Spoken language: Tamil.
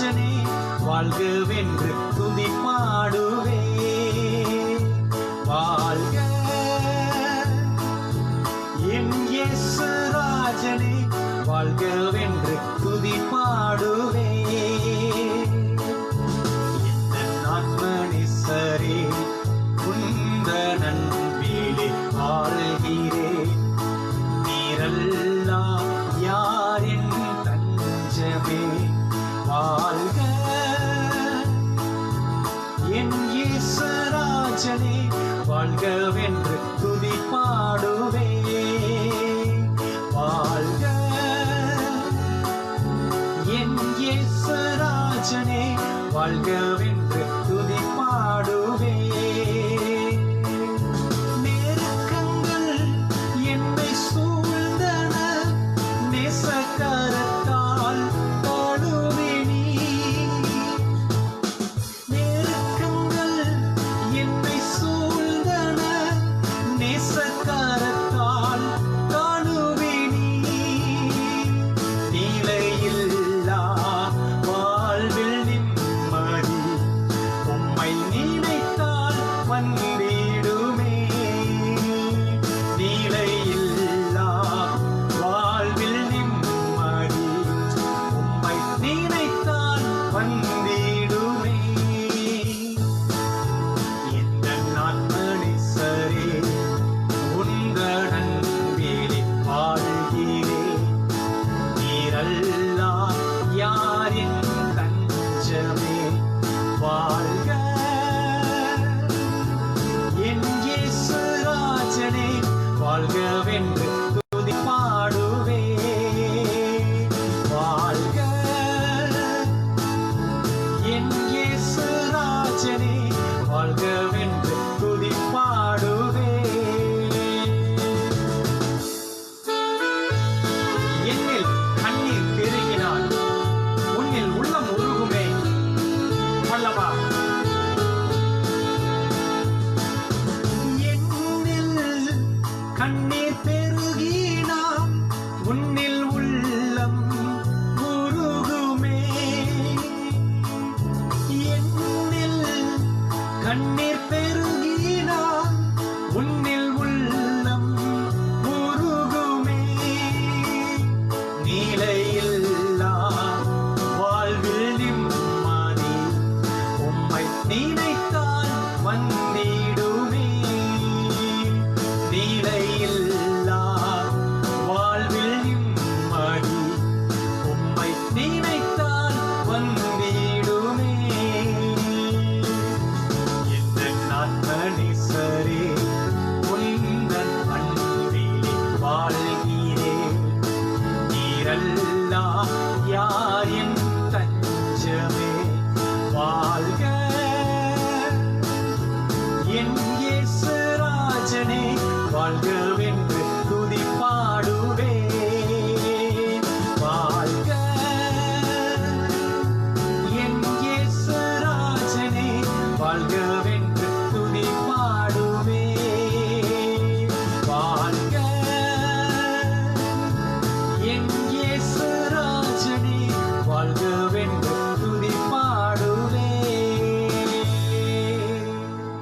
ராஜனே வாழ்கவென்று துதி பாடுவே. வாழ்க என் இயேசு ராஜனே வாழ்கவென்று துதி பாடுவே. என் ஆத்மநேசரே உந்தன் அன்பிலே வாழ்கிறேன். நீரெல்லாம் யாரின் தஞ்சமே. வாழ்க என் இயேசு ராஜனே வாழ்கவென்று துதி பாடுவே. வாழ்க என் இயேசு ராஜனே வாழ்கவென்று துதி பாடுவே. நெருக்கங்கள் என்னை சூழ்ந்தன, நேசக்கரத்தால் தழுவினீ. நெருக்கங்கள் என்னை சூழ்ந்தன, நேசக்கரத்தால் தழுவினீ. நிலையில்லா வாழ்வில் நிம்மதி உம்மை நினைத்தால் வந்திடுமே. நிலையில்லா வாழ்வில் நிம்மதி உம்மை நினைத்தால் வந்திடுமே. என் ஆத்மநேசரே உந்தன் அன்பிலே வாழ்கிறேன். நீரெல்லாம் யாரின் தஞ்சமே. வாழ்க என் இயேசு ராஜனே வாழ்கவென்று துதி பாடுவே. வாழ்க என் இயேசு ராஜனே வாழ்கவென்று துதி பாடுவே. என்னில் கண்ணீர் பெருகினால் உன்னில் உள்ளம் உருகுமே அல்லவா. என்னில் கண்ணீர் பெருகினால் உன்னில் உள்ளம் உருகுமே. என்னில் கண்ணீர் பெருகினால் உன்னில் உள்ளம் உருகுமே. நிலையில்லா வாழ்வில் நிம்மதி உம்மை நினைத்தால் வந்திடுமே. நிலையில்லா வாழ்வில் நிம்மதி உம்மை நினைத்தால் வந்திடுமே. என் ஆத்மநேசரே உந்தன் அன்பிலே வாழ்கிறேன். நீரெல்லாம் யாரின் தஞ்சமே. வாழ்க என் இயேசு ராஜனே வாழ்க